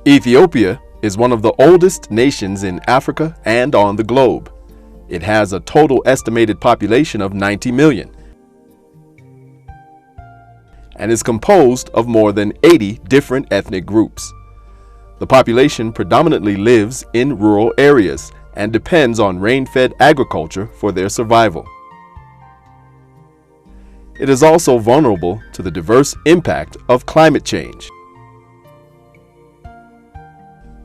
Ethiopia is one of the oldest nations in Africa and on the globe. It has a total estimated population of 90 million and is composed of more than 80 different ethnic groups. The population predominantly lives in rural areas and depends on rain-fed agriculture for their survival. It is also vulnerable to the diverse impact of climate change.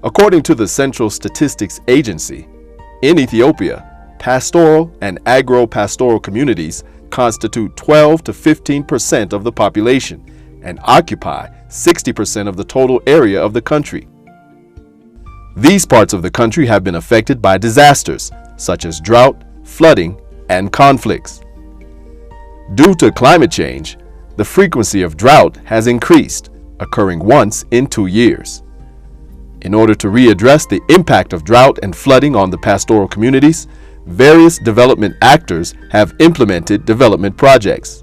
According to the Central Statistics Agency, in Ethiopia, pastoral and agro-pastoral communities constitute 12 to 15% of the population and occupy 60% of the total area of the country. These parts of the country have been affected by disasters such as drought, flooding, and conflicts. Due to climate change, the frequency of drought has increased, occurring once in 2 years. In order to readdress the impact of drought and flooding on the pastoral communities, various development actors have implemented development projects.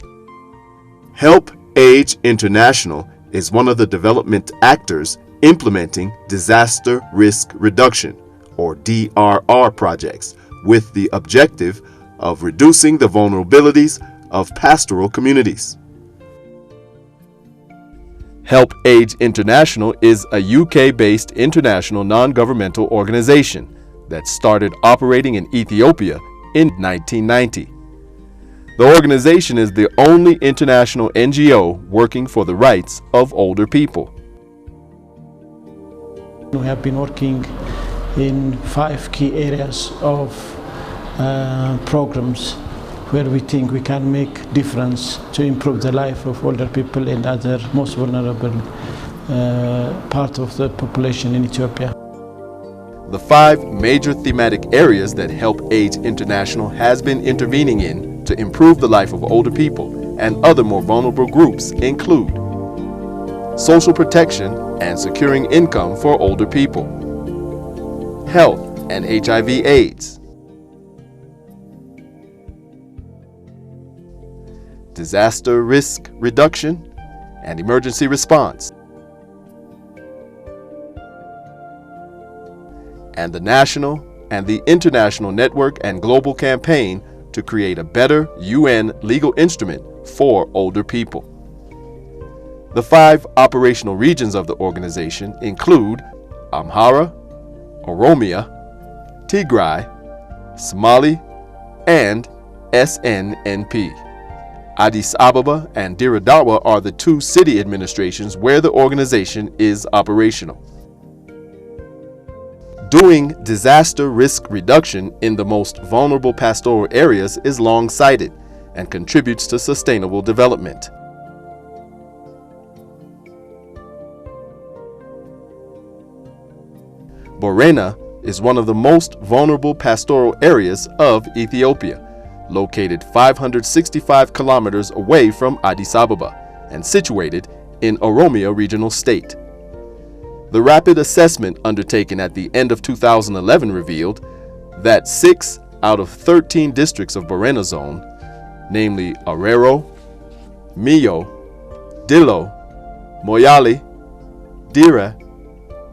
HelpAge International is one of the development actors implementing disaster risk reduction, or DRR projects, with the objective of reducing the vulnerabilities of pastoral communities. HelpAge International is a UK-based international non-governmental organization that started operating in Ethiopia in 1990. The organization is the only international NGO working for the rights of older people. We have been working in 5 key areas of programs where we think we can make difference to improve the life of older people and other most vulnerable part of the population in Ethiopia. The 5 major thematic areas that HelpAge International has been intervening in to improve the life of older people and other more vulnerable groups include social protection and securing income for older people, health and HIV/AIDS, disaster risk reduction and emergency response, and the national and the international network and global campaign to create a better UN legal instrument for older people. The 5 operational regions of the organization include Amhara, Oromia, Tigray, Somali, and SNNP. Addis Ababa and Dewa are the 2 city administrations where the organization is operational. Doing disaster risk reduction in the most vulnerable pastoral areas is long-sighted and contributes to sustainable development. Borena is one of the most vulnerable pastoral areas of Ethiopia, located 565 kilometers away from Addis Ababa and situated in Oromia Regional State. The rapid assessment undertaken at the end of 2011 revealed that 6 out of 13 districts of Borena Zone, namely Arero, Mio, Dilo, Moyale, Dire,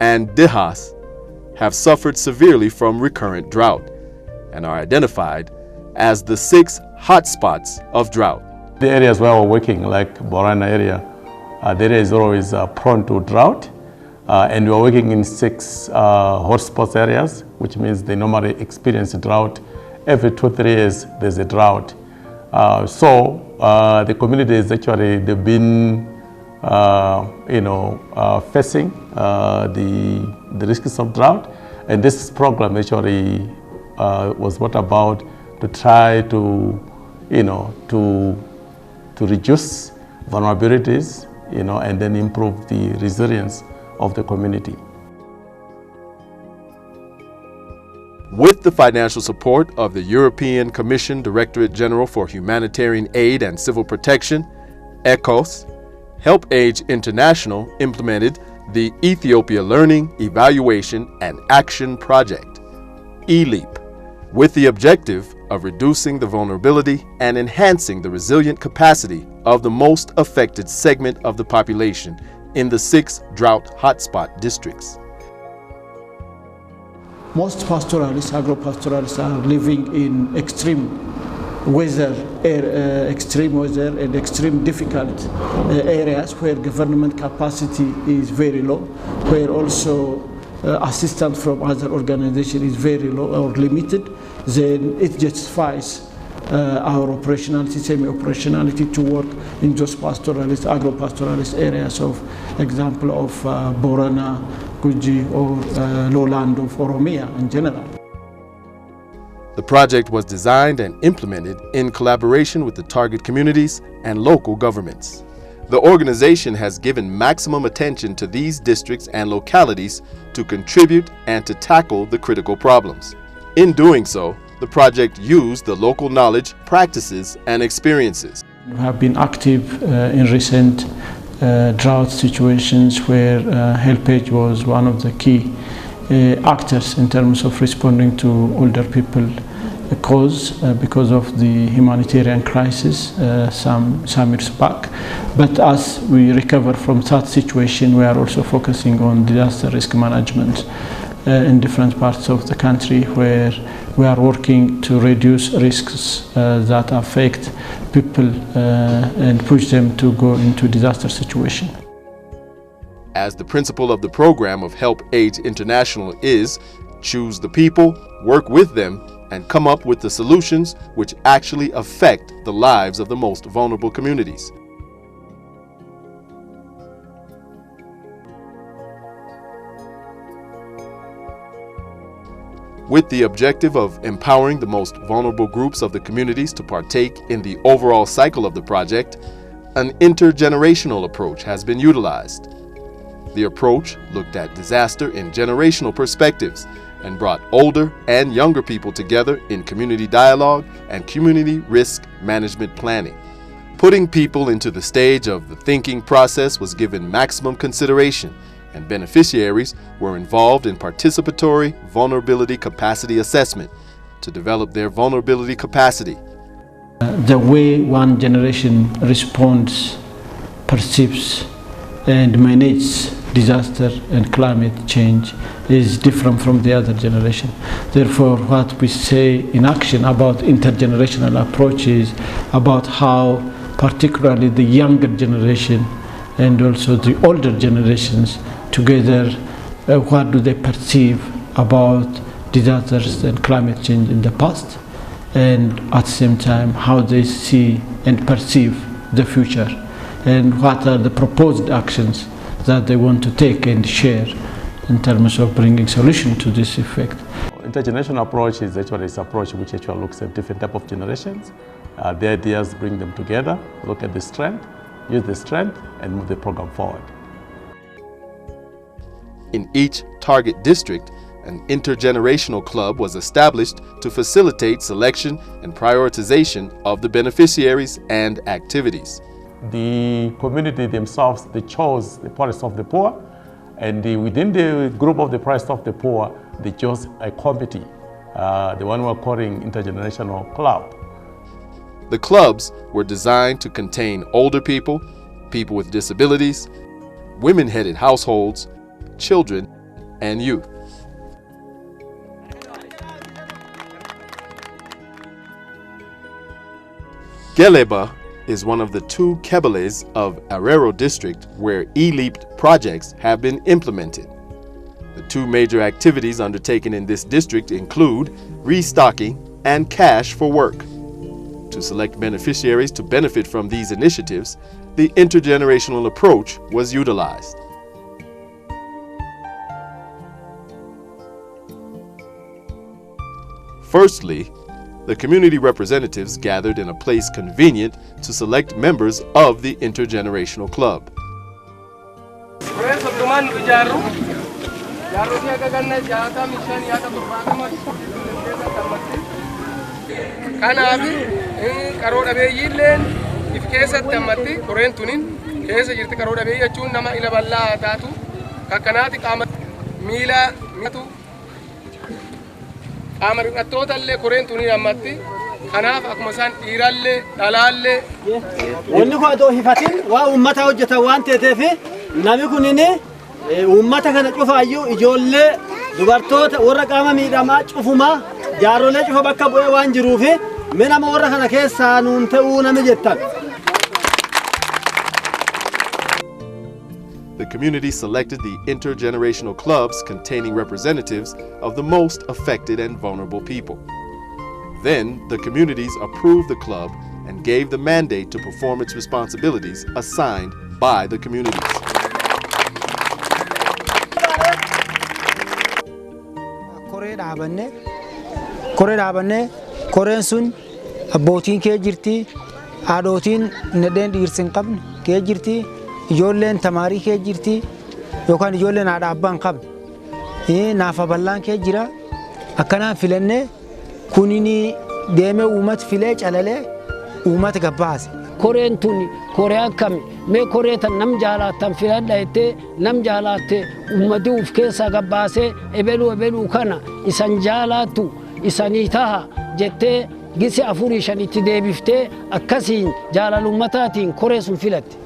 and Dihas, have suffered severely from recurrent drought and are identified as the 6 hotspots of drought. The areas where we're working, like Borena area, the area is always prone to drought. And we're working in 6 hotspot areas, which means they normally experience drought. Every 2-3 years, there's a drought. The community is actually, they've been, facing the risks of drought. And this program actually was brought about to try to, to reduce vulnerabilities, and then improve the resilience of the community. With the financial support of the European Commission Directorate General for Humanitarian Aid and Civil Protection, ECHOS, HelpAge International implemented the Ethiopia Learning, Evaluation, and Action Project, ELEAP, with the objective of reducing the vulnerability and enhancing the resilient capacity of the most affected segment of the population in the 6 drought hotspot districts. most pastoralists, agro-pastoralists are living in extreme weather and extreme difficult areas where government capacity is very low, where also assistance from other organizations is very low or limited, then it justifies our operationality, semi-operationality to work in those pastoralist, agro-pastoralist areas of example of Borena, Guji, or lowland of Oromia in general. The project was designed and implemented in collaboration with the target communities and local governments. The organization has given maximum attention to these districts and localities to contribute and to tackle the critical problems. In doing so, the project used the local knowledge, practices, and experiences. We have been active in recent drought situations where HelpAge was one of the key actors in terms of responding to older people cause because of the humanitarian crisis some years back. But as we recover from that situation, we are also focusing on disaster risk management in different parts of the country where we are working to reduce risks that affect people and push them to go into disaster situation. As the principle of the program of HelpAge International is, choose the people, work with them, and come up with the solutions which actually affect the lives of the most vulnerable communities. With the objective of empowering the most vulnerable groups of the communities to partake in the overall cycle of the project, an intergenerational approach has been utilized. The approach looked at disaster in generational perspectives and brought older and younger people together in community dialogue and community risk management planning. Putting people into the stage of the thinking process was given maximum consideration, and beneficiaries were involved in participatory vulnerability capacity assessment to develop their vulnerability capacity. The way one generation responds, perceives, and manages disaster and climate change is different from the other generation. Therefore, what we say in action about intergenerational approach is about how particularly the younger generation and also the older generations together, what do they perceive about disasters and climate change in the past, and at the same time how they see and perceive the future, and what are the proposed actions that they want to take and share in terms of bringing solution to this effect. Intergenerational approach is actually an approach which actually looks at different type of generations. The ideas bring them together, look at the strength, use the strength, and move the program forward. In each target district, an intergenerational club was established to facilitate selection and prioritization of the beneficiaries and activities. The community themselves, they chose the poorest of the poor, and within the group of the poorest of the poor, they chose a committee, the one we're calling Intergenerational Club. The clubs were designed to contain older people, people with disabilities, women-headed households, children, and youth. Kebele is one of the two Kebeles of Arero district where ELEAP projects have been implemented. The two major activities undertaken in this district include restocking and cash for work. To select beneficiaries to benefit from these initiatives, the intergenerational approach was utilized. Firstly, the community representatives gathered in a place convenient to select members of the Intergenerational Club. Amarittotalle korentuni ammatti kanaaf akkuma isaan dhiirallee dhalaallee wanni kun adoo hifatin waa ummata hojjeta waan ta'eef namni kunini ummata kana cufaayyuu ijoollee dubartoota warra qaama miidhamaa cufumaa jaaroolee cufa bakka bu'ee waan jiruufi mee nama warra kana keessaa nuun ta'uu nami jettan. The community selected the intergenerational clubs containing representatives of the most affected and vulnerable people. Then, the communities approved the club and gave the mandate to perform its responsibilities assigned by the communities. Koree dhaabanne koreen sun abbootiin kee jirti, haadhotiin nadheen dhiirsi hin qabne kee jirti, ijoolleen tamaarii kee jirti yookaan ijoolleen haadha abbaa hin qabne naafa bal'aan kee jira. Akkanaan filannee kunini deemee uummata filee calalee uummata gabbaase. Koreen tuni koree akkami mee koree tan nam jaalatan filadha jettee nam jaalatte uummati uf keessa gabbaasee ebeluu kana isan jaalatu isanii taha jettee gisi 4-5 itti deebiftee akkasiin jaalalummataatiin koree sun filatte.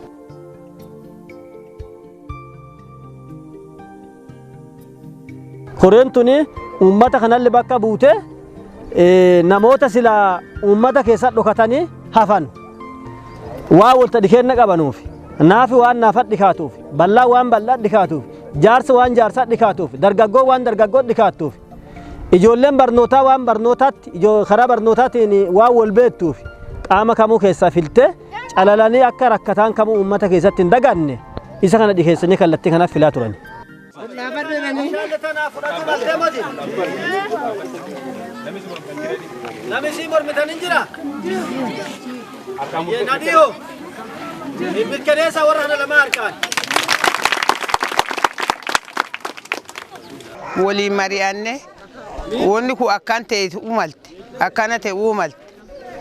Koreen tuni uummata kanallee bakka buute namoota sila uummata keessa dhokatanii hafan waa walta dhikeenna qabanuuf naafi waan naafa dhikaatuuf bal'aa waan bal'aa dhikaatuuf jaarsa waan jaarsa dhikaatuuf dargaggoo waan dargaggoo dhikaatuuf ijoolleen barnootaa waan barnootaatti karaa barnootaatiin waan wal beektuuf qaama kamuu keessaa filtee calalanii akka rakkataan kamuu uummata keessatti hin daganne isa kana dhikeessanii kallattii kanaaf filaa turan. Namisi mormitan injira. Nadiyo. Bilkenesa warra lama harkaan. Wali mari'anne wonni ku akkan ta'e umalte akkana ta'e umalte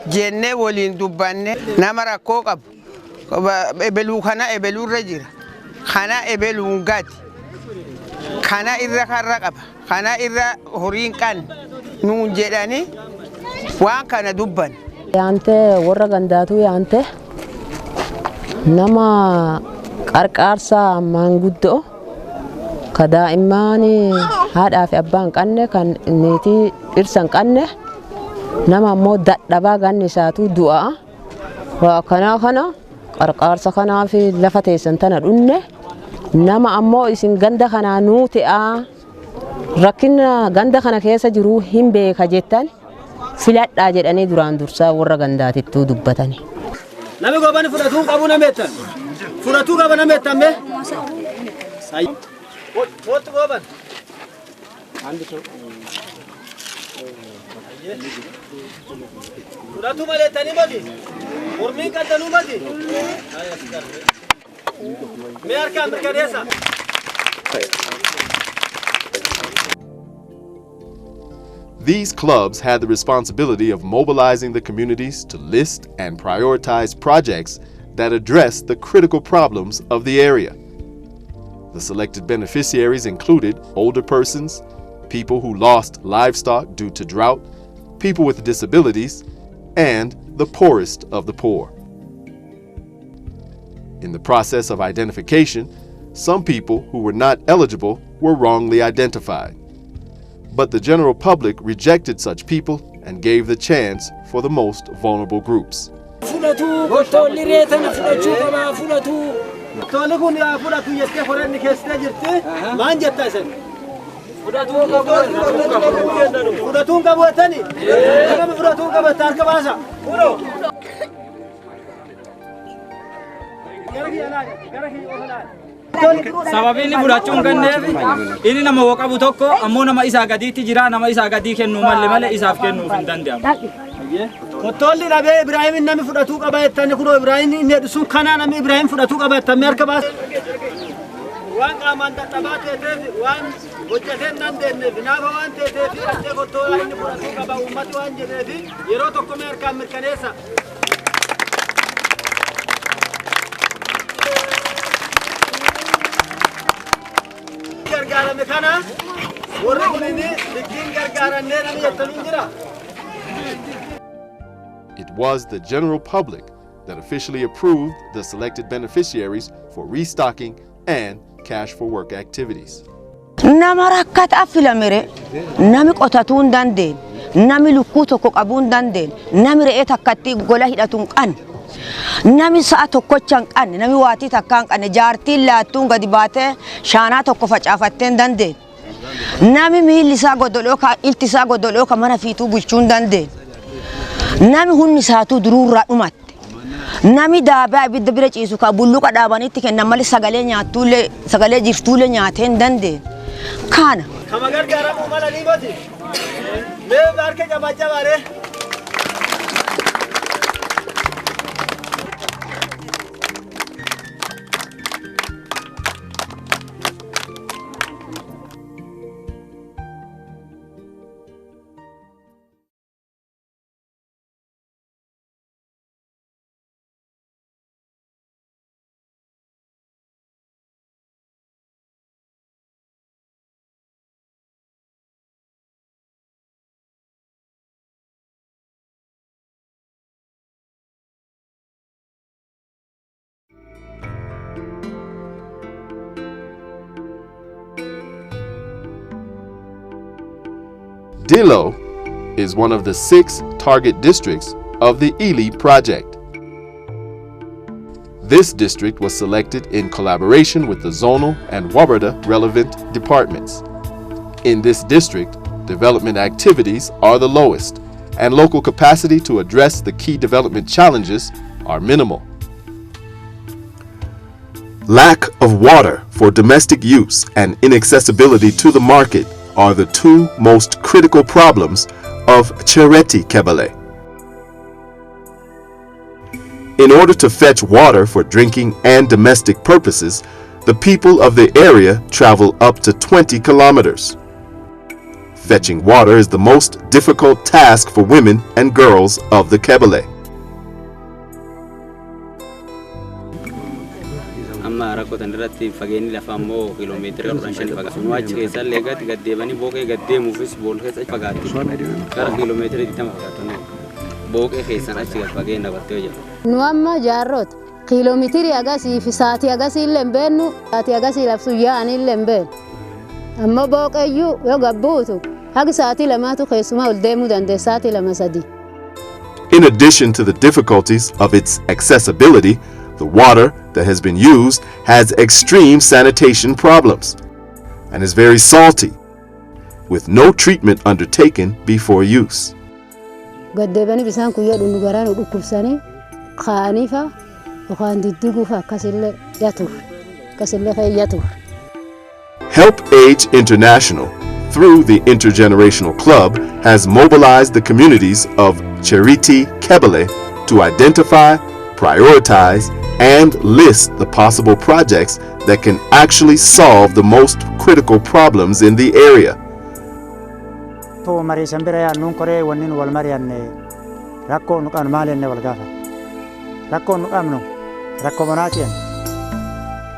jenne waliin dubbanne nama rakkoo qabu ebeluu kana ebeluurra jira kana ebeluun gadi kana irra karra qaba kana irra horiin qan nuun jedhani waan kana dubban. Yaante warra gandaatu yaante nama qarqaarsa maanguddoo kadaa'immaani haadhaa fi abbaan qanne kan neetii dhirsan qanne nama ammoo dadhabaa ganni isaatu du'a waa kana qarqaarsa kanaa fi lafa teessan tana dhunne nama ammoo isin ganda kanaa nuu ta'a rakkina ganda kana keessa jiru hin beeka jettan filadhaa jedhanii duraan dursaa warra gandaatittuu dubbatani. Nami gobani fudhatuu qabu nameettan fudhatuu qaba nameettan mee What goban? Fudhatu malee tani mati mormiin qaldanuu mati mee harkaan mirkaneessa. These clubs had the responsibility of mobilizing the communities to list and prioritize projects that address the critical problems of the area. The selected beneficiaries included older persons, people who lost livestock due to drought, people with disabilities, and the poorest of the poor. In the process of identification, some people who were not eligible were wrongly identified. But the general public rejected such people and gave the chance for the most vulnerable groups. Tole kun yaa fudhatu jettee horeenni keessee jirti maan jetta isin fudhatuun qabatani nama fudhatuun qabata harka baasa sababiin fudhachuun kanneef inni nama waqabu tokko ammoo nama isaa gadiitti jira nama isaa gadii kennuu malee isaaf kennuuf hin danda'amu. Kottolli dhabee Ibraahimin nami fudhatuu qaba jettani kunoo Ibraahimin inni jedhu kana nami Ibraahim fudhatuu qaba jettani harka baasa. Waan qaamaan dadhabaa ta'eef waan hojjetee hin dandeenyeef naafa waan ta'eef addee kottolaa inni fudhatuu qaba uummati waan jedheef yeroo tokko mee harkaan mirkaneessa. Gargaarame kana warri kunini ligiin gargaarannee nami jettanii jira. It was the general public that officially approved the selected beneficiaries for restocking and cash for work activities. Nama rakkata filamire nami qotatuun dandeen nami lukkuu tokko qabuun dandeen nami re'ee takkatti gola hidhatuun qan nami sa'a tokkochaan qan nami waatii takkaan qan jaartiin laattuun gadi baatee shaanaa tokko facaafatteen dandeen nami miilli isaa godoloo ka ilti isaa godoloo ka mana fiituu bulchuun dandeen nami hunni isaatuu duruurraa dhumatte nami daabaa ibidda bira ciisu ka bulluqa dhaabanitti kennan malee sagalee jirtuulee nyaateen dandeen kana kama gargaaramu mala ni goti mee barke jabajabare Dilo is one of the 6 target districts of the ELEAP project. This district was selected in collaboration with the zonal and WABRDA relevant departments. In this district, development activities are the lowest, and local capacity to address the key development challenges are minimal. Lack of water for domestic use and inaccessibility to the market are the 2 most critical problems of Kebele. In order to fetch water for drinking and domestic purposes, the people of the area travel up to 20 kilometers. Fetching water is the most difficult task for women and girls of the Kebele. amma rakkotan irratti fageeni lafa ammoo kiiloomeetira 15 fagaatu nu achi keessa leegatti gaddeebanii bookee gaddeemuufis bool keessa fagaatti gara kiiloomeetira 20 fagaatu bookee keessan achi fageenya battee jira nu amma jaarrot kiiloomeetiri agasii fi saatii agasii illee beennu saatii agasii lafsu yaani illee been amma booqeyyuu yoo gabbuutu hagi saatii lamaatu keessuma ol deemuu dandeessaati lama sadii. In addition to the difficulties of its accessibility, the water that has been used has extreme sanitation problems and is very salty, with no treatment undertaken before use. Gaddeebani bisaan kuyyaa dhundu garaan dhukkubsanii kaaniifa yookaan diddiguufa akkasille yatur akkasille yatur. HelpAge International, through the Intergenerational Club, has mobilized the communities of Kebele to identify, prioritize, and list the possible projects that can actually solve the most critical problems in the area. To mari sambira ya nun kore wanin wal marianne rakko nukan malenne wal gafa rakko nukamno rakko bonatian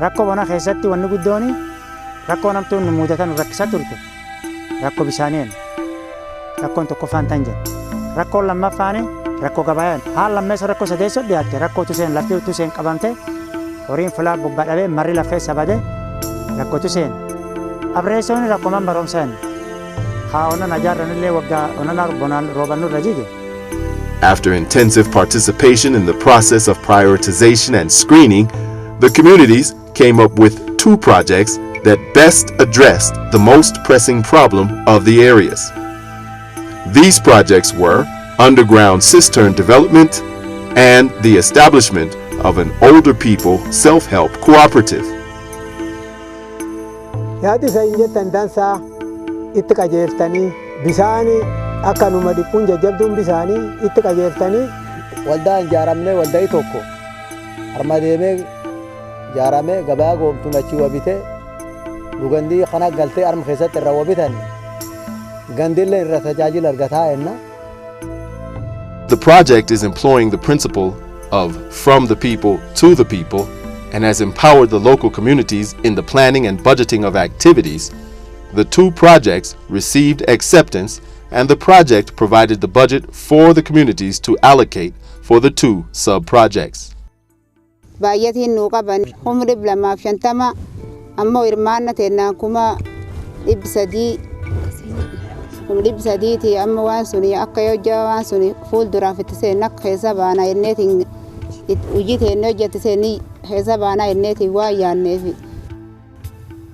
rakko bona khesatti wanni guddoni rakko namtu numudatan rakkisa turte rakko bisanien rakko to kofan tanja rakko lamma fane rakko gabayan hal lamme so rakko sadeso diatte rakko tusen lafi tusen qabante orin fala bobbadabe mari la fesa bade rakko tusen abreson rakko man baromsan ha ona najarran le wagga ona nar bonal robanu rajige. After intensive participation in the process of prioritization and screening, the communities came up with 2 projects that best addressed the most pressing problem of the areas. These projects were underground cistern development and the establishment of an older people self-help cooperative. Yaadi sayinje tendansa itti qajeeltanii bisaani akka numa dhiphuun jajjabduun bisaanii itti qajeeltanii waldaan ijaaramnee waldaa'i tokko harma deemee ijaaramee gabaa goomtuun achi wabite dhugandii kana galtee harma keessatti irra wabitan gandillee irra tajaajila argataa enna. The project is employing the principle of from the people to the people and has empowered the local communities in the planning and budgeting of activities. The 2 projects received acceptance and the project provided the budget for the communities to allocate for the 2 sub-projects. Baay'atiin nuu qaban humri 250 ammoo hirmaanna teennaan kuma Ibsadiiti amma waan suni akka yoo jawaan suni fuulduraaf itti seenna keessa baana inneetiin hojjetee hojjetee keessa baana inneetiin waa yaanneefi.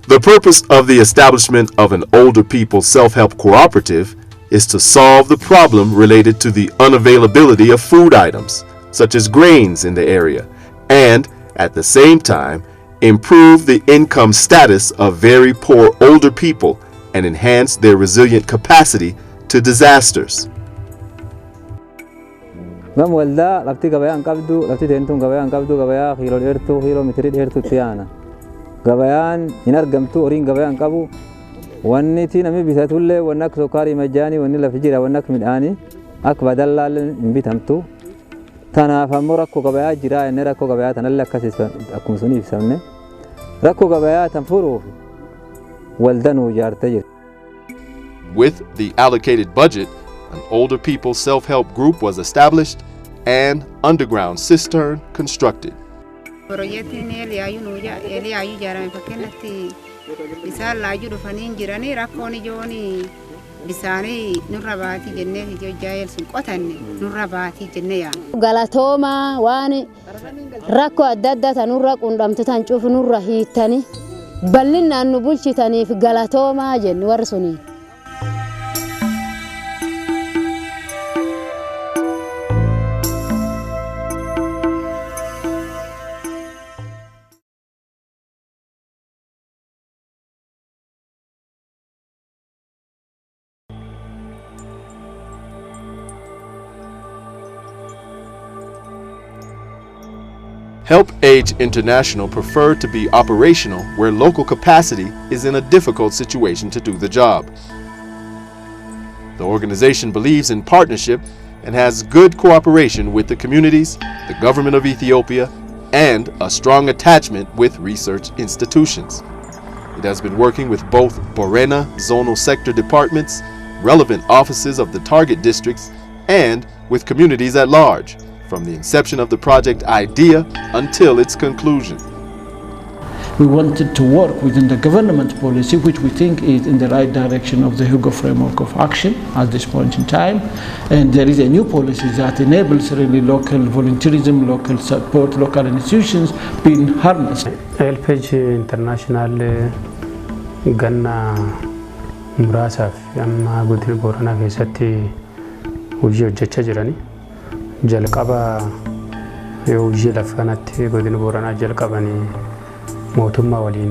The purpose of the establishment of an older people self-help cooperative is to solve the problem related to the unavailability of food items, such as grains in the area, and at the same time, improve the income status of very poor older people and enhance their resilient capacity to disasters. Gam walda lafti gabayaan qabdu lafti teentun gabayaan qabdu gabayaa kiiloo dheertuu kiiloomeetirii dheertuu tiyaana gabayaan hin argamtu horiin gabayaan qabu wanni tii namni bitatullee wanni akka sukaarii majjaanii wanni lafi jira wanni akka midhaanii akka badallaalee hin bitamtu tanaaf ammoo rakkoo gabayaa jira inni rakkoo gabayaa tanallee akkas akkuma sun ibsamne rakkoo gabayaa tan furuuf waldanuu ijaartee jirti. With the allocated budget, an older people self-help group was established and underground cistern constructed. Projektiin ELEAP ijaarame fakkeenyatti bisaan laayuu dhufanii jiranii rakkoon ijoon bisaanii nurra baatii jennee ijoojjaayel sun qotanne nurra baatii jennee yaa'u. Galatooma waan rakkoo adda addaa tanurra qundamtu tan cufu nurra hiittanii bal'inaan nu bulchitaniif galatoomaa jennu warri sunii. HelpAge International preferred to be operational where local capacity is in a difficult situation to do the job. The organization believes in partnership and has good cooperation with the communities, the government of Ethiopia, and a strong attachment with research institutions. It has been working with both Borena zonal sector departments, relevant offices of the target districts, and with communities at large, from the inception of the project idea until its conclusion. We wanted to work within the government policy, which we think is in the right direction of the Hugo framework of action at this point in time. And there is a new policy that enables really local volunteerism, local support, local institutions being harnessed. HelpAge International ganna muraasaaf amma godina Booranaa keessatti hojii hojjechaa jirani. jalqaba hojii lafa kanatti godina Booranaa jalqabanii mootummaa waliin